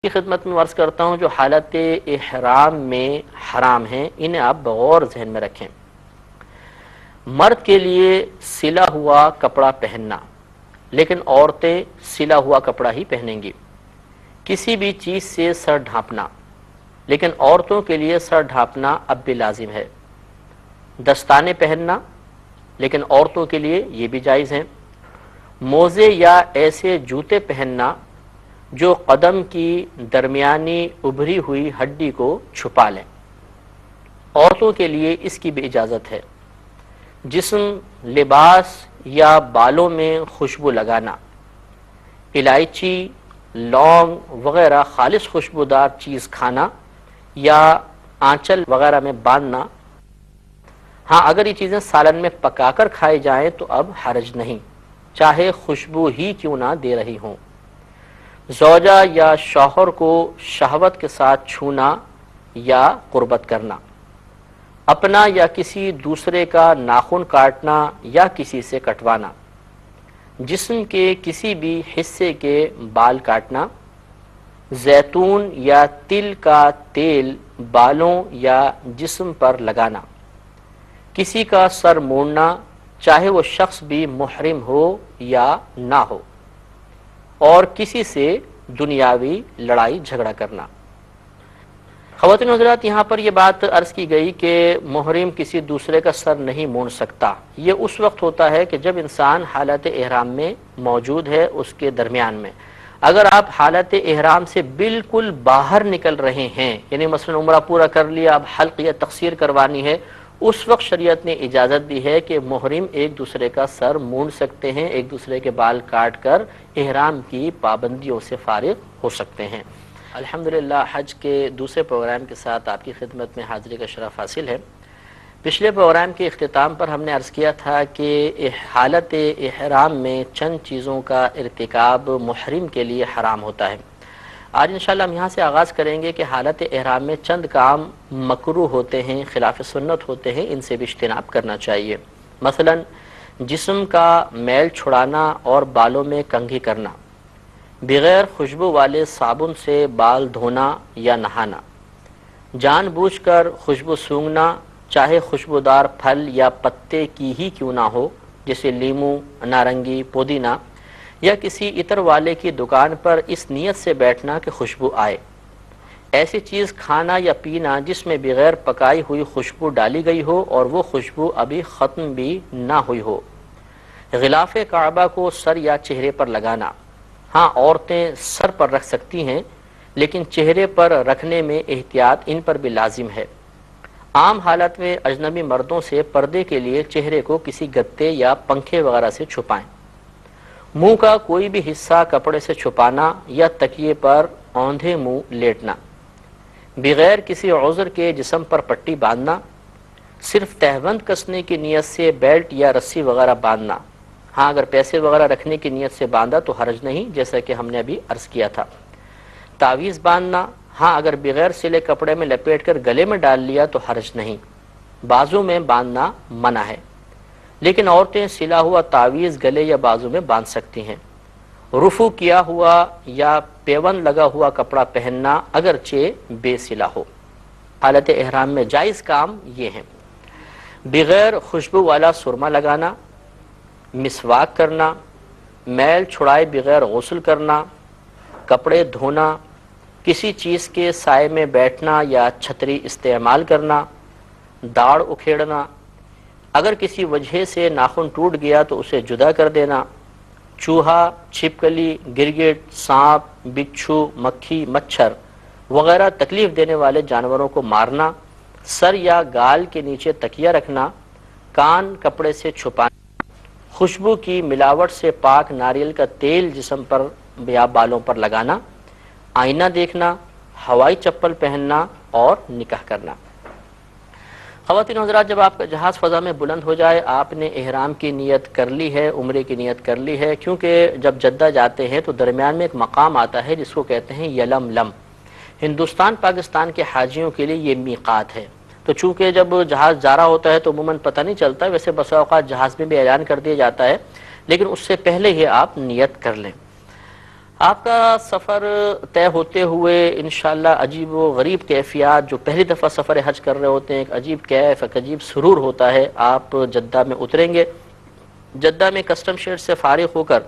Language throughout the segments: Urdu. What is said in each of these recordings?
کی خدمت میں عرض کرتا ہوں جو حالت احرام میں حرام ہیں انہیں آپ بغور ذہن میں رکھیں۔ مرد کے لیے سلا ہوا کپڑا پہننا، لیکن عورتیں سلا ہوا کپڑا ہی پہنیں گی۔ کسی بھی چیز سے سر ڈھانپنا، لیکن عورتوں کے لیے سر ڈھانپنا اب بھی لازم ہے۔ دستانے پہننا، لیکن عورتوں کے لیے یہ بھی جائز ہیں۔ موزے یا ایسے جوتے پہننا جو قدم کی درمیانی ابھری ہوئی ہڈی کو چھپا لیں، عورتوں کے لیے اس کی بھی اجازت ہے۔ جسم، لباس یا بالوں میں خوشبو لگانا، الائچی، لونگ وغیرہ خالص خوشبودار چیز کھانا یا آنچل وغیرہ میں باندھنا، ہاں اگر یہ چیزیں سالن میں پکا کر کھائی جائیں تو اب حرج نہیں، چاہے خوشبو ہی کیوں نہ دے رہی ہوں۔ زوجہ یا شوہر کو شہوت کے ساتھ چھونا یا قربت کرنا، اپنا یا کسی دوسرے کا ناخن کاٹنا یا کسی سے کٹوانا، جسم کے کسی بھی حصے کے بال کاٹنا، زیتون یا تل کا تیل بالوں یا جسم پر لگانا، کسی کا سر موڑنا چاہے وہ شخص بھی محرم ہو یا نہ ہو، اور کسی سے دنیاوی لڑائی جھگڑا کرنا۔ خواتین حضرات، یہاں پر یہ بات عرض کی گئی کہ محرم کسی دوسرے کا سر نہیں مونڈ سکتا۔ یہ اس وقت ہوتا ہے کہ جب انسان حالت احرام میں موجود ہے، اس کے درمیان میں۔ اگر آپ حالت احرام سے بالکل باہر نکل رہے ہیں، یعنی مثلا عمرہ پورا کر لیا، اب حلق یا تقصیر کروانی ہے، اس وقت شریعت نے اجازت دی ہے کہ محرم ایک دوسرے کا سر مونڈ سکتے ہیں، ایک دوسرے کے بال کاٹ کر احرام کی پابندیوں سے فارغ ہو سکتے ہیں۔ الحمدللہ حج کے دوسرے پروگرام کے ساتھ آپ کی خدمت میں حاضری کا شرف حاصل ہے۔ پچھلے پروگرام کے اختتام پر ہم نے عرض کیا تھا کہ حالت احرام میں چند چیزوں کا ارتکاب محرم کے لیے حرام ہوتا ہے۔ آج انشاءاللہ ہم یہاں سے آغاز کریں گے کہ حالت احرام میں چند کام مکروہ ہوتے ہیں، خلاف سنت ہوتے ہیں، ان سے بھی اجتناب کرنا چاہیے۔ مثلا جسم کا میل چھڑانا اور بالوں میں کنگھی کرنا، بغیر خوشبو والے صابن سے بال دھونا یا نہانا، جان بوجھ کر خوشبو سونگھنا چاہے خوشبودار پھل یا پتے کی ہی کیوں نہ ہو، جیسے لیموں، نارنگی، پودینہ، یا کسی عطر والے کی دکان پر اس نیت سے بیٹھنا کہ خوشبو آئے۔ ایسی چیز کھانا یا پینا جس میں بغیر پکائی ہوئی خوشبو ڈالی گئی ہو اور وہ خوشبو ابھی ختم بھی نہ ہوئی ہو۔ غلاف کعبہ کو سر یا چہرے پر لگانا، ہاں عورتیں سر پر رکھ سکتی ہیں، لیکن چہرے پر رکھنے میں احتیاط ان پر بھی لازم ہے۔ عام حالت میں اجنبی مردوں سے پردے کے لیے چہرے کو کسی گتے یا پنکھے وغیرہ سے چھپائیں۔ منہ کا کوئی بھی حصہ کپڑے سے چھپانا یا تکیے پر اوندھے منہ لیٹنا، بغیر کسی عذر کے جسم پر پٹی باندھنا، صرف تہبند کسنے کی نیت سے بیلٹ یا رسی وغیرہ باندھنا، ہاں اگر پیسے وغیرہ رکھنے کی نیت سے باندھا تو حرج نہیں، جیسا کہ ہم نے ابھی عرض کیا تھا۔ تعویذ باندھنا، ہاں اگر بغیر سلے کپڑے میں لپیٹ کر گلے میں ڈال لیا تو حرج نہیں۔ بازو میں باندھنا منع ہے، لیکن عورتیں سلا ہوا تعویذ گلے یا بازو میں باندھ سکتی ہیں۔ رفو کیا ہوا یا پیون لگا ہوا کپڑا پہننا اگرچہ بے سلا ہو۔ حالت احرام میں جائز کام یہ ہیں: بغیر خوشبو والا سرما لگانا، مسواک کرنا، میل چھڑائے بغیر غسل کرنا، کپڑے دھونا، کسی چیز کے سائے میں بیٹھنا یا چھتری استعمال کرنا، داڑھ اکھیڑنا، اگر کسی وجہ سے ناخن ٹوٹ گیا تو اسے جدا کر دینا، چوہا، چھپکلی، گرگٹ، سانپ، بچھو، مکھی، مچھر وغیرہ تکلیف دینے والے جانوروں کو مارنا، سر یا گال کے نیچے تکیہ رکھنا، کان کپڑے سے چھپانا، خوشبو کی ملاوٹ سے پاک ناریل کا تیل جسم پر یا بالوں پر لگانا، آئینہ دیکھنا، ہوائی چپل پہننا اور نکاح کرنا۔ خواتین حضرات، جب آپ کا جہاز فضا میں بلند ہو جائے، آپ نے احرام کی نیت کر لی ہے، عمرے کی نیت کر لی ہے، کیونکہ جب جدہ جاتے ہیں تو درمیان میں ایک مقام آتا ہے جس کو کہتے ہیں یلملم۔ ہندوستان پاکستان کے حاجیوں کے لیے یہ میقات ہے۔ تو چونکہ جب جہاز جا رہا ہوتا ہے تو عموماً پتہ نہیں چلتا، ویسے بسا اوقات جہاز میں بھی اعلان کر دیا جاتا ہے، لیکن اس سے پہلے ہی آپ نیت کر لیں۔ آپ کا سفر طے ہوتے ہوئے انشاءاللہ عجیب و غریب کیفیات، جو پہلی دفعہ سفر حج کر رہے ہوتے ہیں، ایک عجیب کیف، ایک عجیب سرور ہوتا ہے۔ آپ جدہ میں اتریں گے، جدہ میں کسٹم شیڈ سے فارغ ہو کر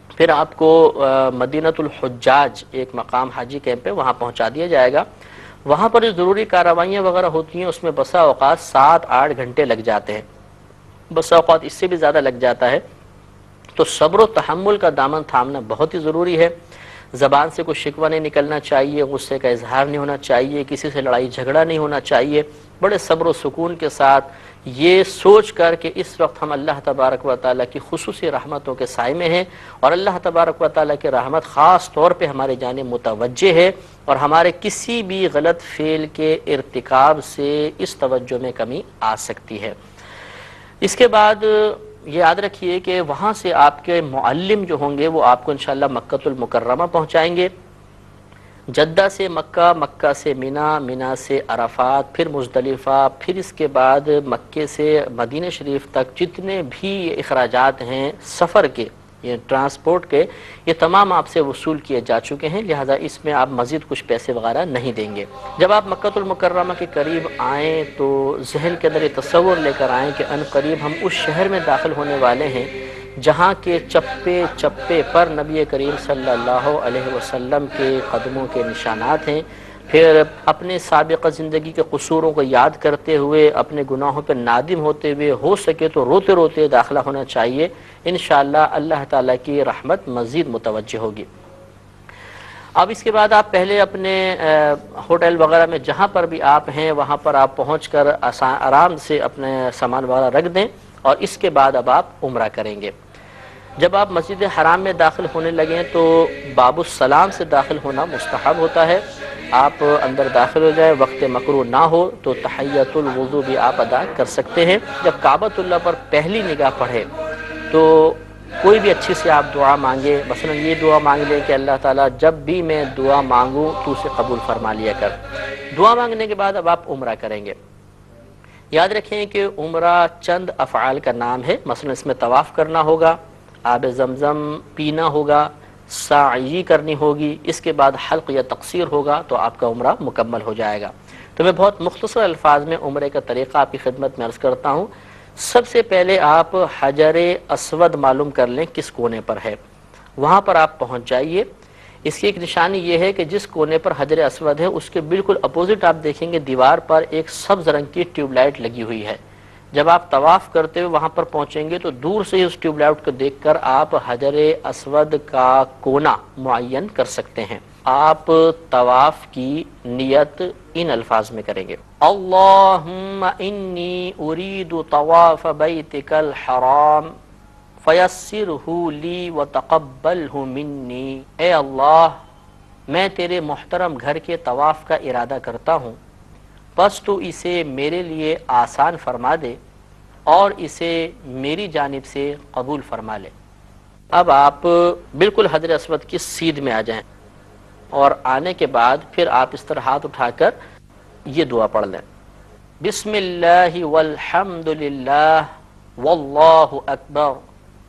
پھر آپ کو مدینۃ الحجاج ایک مقام حاجی کیمپ ہے، وہاں پہنچا دیا جائے گا۔ وہاں پر جو ضروری کارروائیاں وغیرہ ہوتی ہیں اس میں بسا اوقات 7-8 گھنٹے لگ جاتے ہیں، بسا اوقات اس سے بھی زیادہ لگ جاتا ہے۔ تو صبر و تحمل کا دامن تھامنا بہت ہی ضروری ہے۔ زبان سے کوئی شکوہ نہیں نکلنا چاہیے، غصے کا اظہار نہیں ہونا چاہیے، کسی سے لڑائی جھگڑا نہیں ہونا چاہیے۔ بڑے صبر و سکون کے ساتھ یہ سوچ کر کہ اس وقت ہم اللہ تبارک و تعالیٰ کی خصوصی رحمتوں کے سائے میں ہیں، اور اللہ تبارک و تعالیٰ کی رحمت خاص طور پہ ہمارے جانب متوجہ ہے، اور ہمارے کسی بھی غلط فعل کے ارتکاب سے اس توجہ میں کمی آ سکتی ہے۔ اس کے بعد یہ یاد رکھیے کہ وہاں سے آپ کے معلم جو ہوں گے وہ آپ کو انشاءاللہ مکہ المکرمہ پہنچائیں گے۔ جدہ سے مکہ، مکہ سے مینا، مینا سے عرفات، پھر مزدلفہ، پھر اس کے بعد مکے سے مدینہ شریف تک جتنے بھی اخراجات ہیں سفر کے، یہ ٹرانسپورٹ کے، یہ تمام آپ سے وصول کیے جا چکے ہیں، لہذا اس میں آپ مزید کچھ پیسے وغیرہ نہیں دیں گے۔ جب آپ مکہ المکرمہ کے قریب آئیں تو ذہن کے اندر یہ تصور لے کر آئیں کہ ان قریب ہم اس شہر میں داخل ہونے والے ہیں جہاں کے چپے چپے پر نبی کریم صلی اللہ علیہ وسلم کے قدموں کے نشانات ہیں۔ پھر اپنے سابقہ زندگی کے قصوروں کو یاد کرتے ہوئے، اپنے گناہوں پر نادم ہوتے ہوئے، ہو سکے تو روتے روتے داخلہ ہونا چاہیے۔ انشاءاللہ اللہ تعالیٰ کی رحمت مزید متوجہ ہوگی۔ اب اس کے بعد آپ پہلے اپنے ہوٹل وغیرہ میں جہاں پر بھی آپ ہیں وہاں پر آپ پہنچ کر آرام سے اپنے سامان وغیرہ رکھ دیں، اور اس کے بعد اب آپ عمرہ کریں گے۔ جب آپ مسجد حرام میں داخل ہونے لگیں تو باب السلام سے داخل ہونا مستحب ہوتا ہے۔ آپ اندر داخل ہو جائیں، وقت مکروہ نہ ہو تو تحیۃ الوضو بھی آپ ادا کر سکتے ہیں۔ جب کعبۃ اللہ پر پہلی نگاہ پڑھے تو کوئی بھی اچھی سی آپ دعا مانگے، مثلا یہ دعا مانگ لیں کہ اللہ تعالیٰ جب بھی میں دعا مانگوں تو اسے قبول فرما لیا کر۔ دعا مانگنے کے بعد اب آپ عمرہ کریں گے۔ یاد رکھیں کہ عمرہ چند افعال کا نام ہے، مثلا اس میں طواف کرنا ہوگا، آب زمزم پینا ہوگا، سعی کرنی ہوگی، اس کے بعد حلق یا تقصیر ہوگا تو آپ کا عمرہ مکمل ہو جائے گا۔ تو میں بہت مختصر الفاظ میں عمرے کا طریقہ آپ کی خدمت میں عرض کرتا ہوں۔ سب سے پہلے آپ حجر اسود معلوم کر لیں کس کونے پر ہے، وہاں پر آپ پہنچ جائیے۔ اس کی ایک نشانی یہ ہے کہ جس کونے پر حجر اسود ہے اس کے بالکل اپوزٹ آپ دیکھیں گے دیوار پر ایک سبز رنگ کی ٹیوب لائٹ لگی ہوئی ہے۔ جب آپ طواف کرتے ہوئے وہاں پر پہنچیں گے تو دور سے ہی اس ٹیوب لائٹ کو دیکھ کر آپ حجر اسود کا کونا معین کر سکتے ہیں۔ آپ طواف کی نیت ان الفاظ میں کریں گے: اللہم انی ارید طواف بیتک الحرام فیسرہ لی وتقبلہ منی۔ اے اللہ، میں تیرے محترم گھر کے طواف کا ارادہ کرتا ہوں، پس تو اسے میرے لیے آسان فرما دے اور اسے میری جانب سے قبول فرما لے۔ اب آپ بالکل حجر اسود کی سیدھ میں آ جائیں، اور آنے کے بعد پھر آپ اس طرح ہاتھ اٹھا کر یہ دعا پڑھ لیں: بسم اللہ والحمد للہ واللہ اکبر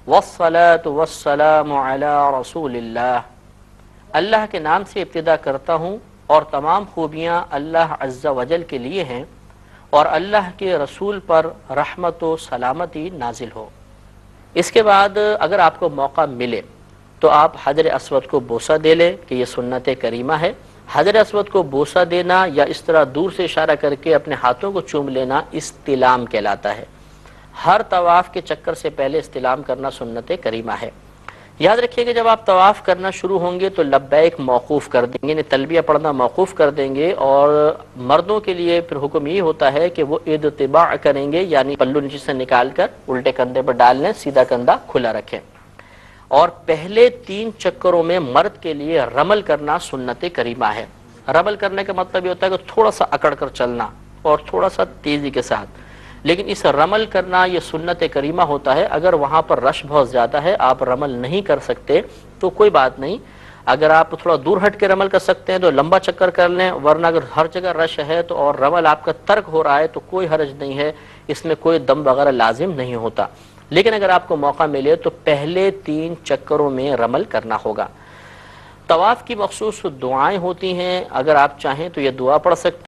والصلاة والسلام علی رسول اللہ۔ اللہ کے نام سے ابتدا کرتا ہوں اور تمام خوبیاں اللہ عز و جل کے لیے ہیں، اور اللہ کے رسول پر رحمت و سلامتی نازل ہو۔ اس کے بعد اگر آپ کو موقع ملے تو آپ حجر اسود کو بوسہ دے لیں کہ یہ سنت کریمہ ہے۔ حجر اسود کو بوسہ دینا یا اس طرح دور سے اشارہ کر کے اپنے ہاتھوں کو چوم لینا استلام کہلاتا ہے۔ ہر طواف کے چکر سے پہلے استلام کرنا سنت کریمہ ہے۔ یاد رکھیے کہ جب آپ طواف کرنا شروع ہوں گے تو لبیک موقوف کر دیں گے، یعنی تلبیہ پڑھنا موقوف کر دیں گے، اور مردوں کے لیے پھر حکم یہ ہوتا ہے کہ وہ اتباع کریں گے، یعنی پلو نیچے سے نکال کر الٹے کندھے پر ڈال لیں، سیدھا کندھا کھلا رکھیں۔ اور پہلے 3 چکروں میں مرد کے لیے رمل کرنا سنت کریمہ ہے۔ رمل کرنے کا مطلب یہ ہوتا ہے کہ تھوڑا سا اکڑ کر چلنا اور تھوڑا سا تیزی کے ساتھ، لیکن اس رمل کرنا یہ سنت کریمہ ہوتا ہے۔ اگر وہاں پر رش بہت زیادہ ہے، آپ رمل نہیں کر سکتے تو کوئی بات نہیں، اگر آپ تھوڑا دور ہٹ کے رمل کر سکتے ہیں تو لمبا چکر کر لیں، ورنہ اگر ہر جگہ رش ہے تو اور رمل آپ کا ترک ہو رہا ہے تو کوئی حرج نہیں ہے، اس میں کوئی دم وغیرہ لازم نہیں ہوتا۔ لیکن اگر آپ کو موقع ملے تو پہلے 3 چکروں میں رمل کرنا ہوگا۔ طواف کی مخصوص دعائیں ہوتی ہیں، اگر آپ چاہیں تو یہ دعا پڑھ سکتے